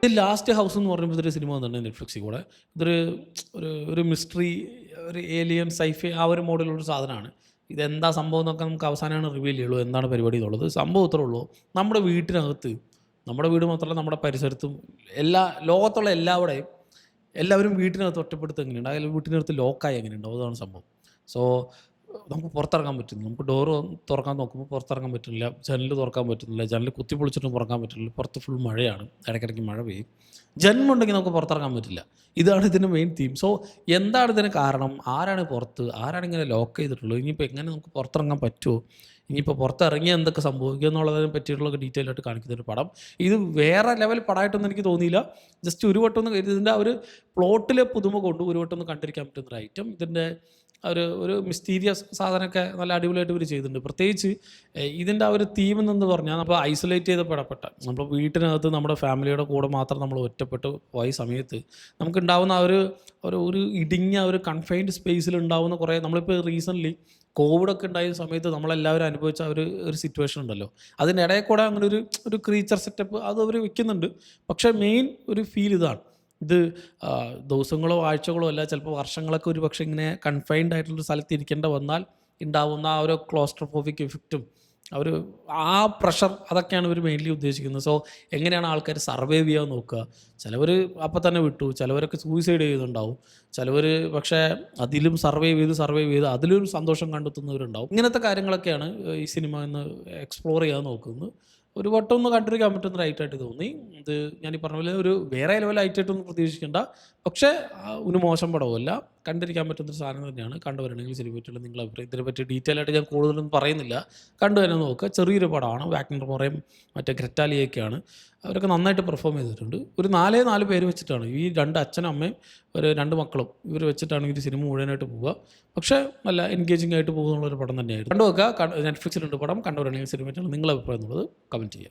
Last house എന്ന് പറയുമ്പോൾ ഇതൊരു സിനിമ വന്നിട്ടുണ്ട് നെറ്റ്ഫ്ലിക്സിൽ കൂടെ. ഇതൊരു ഒരു ഒരു മിസ്റ്ററി, ഒരു ഏലിയൻ സൈഫൈ ആ ഒരു മോഡലുള്ളൊരു സാധനമാണ്. ഇതെന്താ സംഭവം എന്നൊക്കെ നമുക്ക് അവസാനമാണ് റിവീൽ ചെയ്യുള്ളൂ, എന്താണ് പരിപാടി എന്നുള്ളത്. സംഭവം ഇത്രേ ഉള്ളൂ. നമ്മുടെ വീട്ടിനകത്ത്, നമ്മുടെ വീട് മാത്രമല്ല നമ്മുടെ പരിസരത്തും ലോകത്തുള്ള എല്ലാവിടെയും എല്ലാവരും വീട്ടിനകത്ത് ഒറ്റപ്പെടുത്ത് എങ്ങനെയുണ്ട്, അതിൽ വീട്ടിനകത്ത് ലോക്കായി എങ്ങനെയുണ്ടാവും, അതാണ് സംഭവം. സോ നമുക്ക് പുറത്തിറങ്ങാൻ പറ്റുന്നു, നമുക്ക് ഡോറ് തുറക്കാൻ നോക്കുമ്പോൾ പുറത്തിറങ്ങാൻ പറ്റുന്നില്ല, ജനൽ തുറക്കാൻ പറ്റുന്നില്ല, ജനൽ കുത്തിപ്പൊളിച്ചിട്ടും തുറക്കാൻ പറ്റുന്നില്ല, പുറത്ത് ഫുൾ മഴയാണ്, ഇടയ്ക്കിടയ്ക്ക് മഴ പെയ്യും, ജന്മമുണ്ടെങ്കിൽ നമുക്ക് പുറത്തിറങ്ങാൻ പറ്റില്ല. ഇതാണ് ഇതിൻ്റെ മെയിൻ തീം. സോ എന്താണ് ഇതിന് കാരണം, ആരാണ് പുറത്ത്, ആരാണ് ഇങ്ങനെ ലോക്ക് ചെയ്തിട്ടുള്ളത്, ഇനിയിപ്പോൾ എങ്ങനെ നമുക്ക് പുറത്തിറങ്ങാൻ പറ്റുമോ, ഇനിയിപ്പോൾ പുറത്തിറങ്ങിയാൽ എന്തൊക്കെ സംഭവിക്കുക എന്നുള്ളതിനെ പറ്റിയിട്ടുള്ള ഡീറ്റെയിൽ ആയിട്ട് കാണിക്കുന്നൊരു പടം. ഇത് വേറെ ലെവൽ പടമായിട്ടൊന്നും എനിക്ക് തോന്നിയില്ല. ജസ്റ്റ് ഒരു വട്ടം ഒന്ന് ഇതിൻ്റെ ആ ഒരു പ്ലോട്ടിലെ പുതുമ കൊണ്ട് ഒരു വട്ടം ഒന്ന് കണ്ടിരിക്കാൻ പറ്റുന്നൊരു ഐറ്റം. ഇതിൻ്റെ ഒരു മിസ്റ്റീരിയസ് സാധനമൊക്കെ നല്ല അടിപൊളിയായിട്ട് ഇവർ ചെയ്തിട്ടുണ്ട്. പ്രത്യേകിച്ച് ഇതിൻ്റെ ആ ഒരു തീം എന്നു പറഞ്ഞാൽ നമ്മൾ ഐസൊലേറ്റ് ചെയ്തപ്പെടപ്പെട്ട, നമ്മൾ വീട്ടിനകത്ത് നമ്മുടെ ഫാമിലിയുടെ കൂടെ മാത്രം നമ്മൾ ഒറ്റപ്പെട്ട് പോയ സമയത്ത് നമുക്കുണ്ടാവുന്ന ആ ഒരു ഇടുങ്ങിയ ഒരു കൺഫൈൻഡ് സ്പേസിൽ ഉണ്ടാവുന്ന കുറേ, നമ്മളിപ്പോൾ റീസെൻ്റ്ലി കോവിഡൊക്കെ ഉണ്ടായ സമയത്ത് നമ്മളെല്ലാവരും അനുഭവിച്ച ഒരു സിറ്റുവേഷൻ ഉണ്ടല്ലോ, അതിനിടയിൽ കൂടെ അങ്ങനെ ഒരു ക്രീച്ചർ സെറ്റപ്പ് അത് അവർ വെക്കുന്നുണ്ട്. പക്ഷേ മെയിൻ ഒരു ഫീൽ ഇതാണ്. ഇത് ദിവസങ്ങളോ ആഴ്ചകളോ അല്ല, ചിലപ്പോൾ വർഷങ്ങളൊക്കെ ഒരു പക്ഷേ ഇങ്ങനെ കൺഫൈൻഡ് ആയിട്ടുള്ളൊരു സ്ഥലത്ത് ഇരിക്കേണ്ട വന്നാൽ ഉണ്ടാവുന്ന ആ ഒരു ക്ലോസ്ട്രോഫോബിക് എഫക്റ്റും ആ പ്രഷർ, അതൊക്കെയാണ് ഇവർ മെയിൻലി ഉദ്ദേശിക്കുന്നത്. സോ എങ്ങനെയാണ് ആൾക്കാർ സർവൈവ് ചെയ്യാൻ നോക്കുക. ചിലവർ അപ്പം തന്നെ വിട്ടു, ചിലവരൊക്കെ സൂയിസൈഡ് ചെയ്യുന്നുണ്ടാവും, ചിലവർ പക്ഷേ അതിലും സർവൈവ് ചെയ്ത് അതിലൊരു സന്തോഷം കണ്ടെത്തുന്നവരുണ്ടാവും. ഇങ്ങനത്തെ കാര്യങ്ങളൊക്കെയാണ് ഈ സിനിമ ഇന്ന് എക്സ്പ്ലോർ ചെയ്യാൻ നോക്കുന്നത്. ഒരു വട്ടം ഒന്ന് കണ്ടിരിക്കാൻ പറ്റുന്ന റൈറ്റായിട്ട് തോന്നി. ഇത് ഞാൻ ഈ പറഞ്ഞ പോലെ ഒരു വേറെ ലെവൽ ഐറ്റായിട്ടൊന്നും പ്രതീക്ഷിക്കേണ്ട, പക്ഷേ ഒരു മോശം പടവുമല്ല, കണ്ടിരിക്കാൻ പറ്റുന്നൊരു സാധനം തന്നെയാണ്. കണ്ടുവരണമെങ്കിൽ സിനിമ പറ്റിയുള്ള നിങ്ങളുടെ അഭിപ്രായം, ഇതിനെപ്പറ്റി ഡീറ്റെയിൽ ആയിട്ട് ഞാൻ കൂടുതലൊന്നും പറയുന്നില്ല, കണ്ടുവരാൻ നോക്കുക. ചെറിയൊരു പടമാണ്. വാഗ്നർ മോറയും മറ്റേ ഗ്രെറ്റാലിയൊക്കെയാണ്, അവരൊക്കെ നന്നായിട്ട് പെർഫോം ചെയ്തിട്ടുണ്ട്. ഒരു 4 പേര് വെച്ചിട്ടാണ്, ഈ 2 അച്ഛനും അമ്മയും 2 മക്കളും, ഇവർ വെച്ചിട്ടാണ് ഈ സിനിമ മുഴുവനായിട്ട് പോവുക. പക്ഷേ നല്ല എൻഗേജിംഗ് ആയിട്ട് പോകുന്നുള്ളൊരു പടം തന്നെയായിരുന്നു. കണ്ടു നോക്കുക. നെറ്റ്ഫ്ലിക്സിലുണ്ട് പടം. കണ്ടുവരണമെങ്കിൽ സിനിമ പറ്റിയുള്ള നിങ്ങളുടെ അഭിപ്രായം എന്നുള്ളത് കമൻറ്റ് ചെയ്യുക.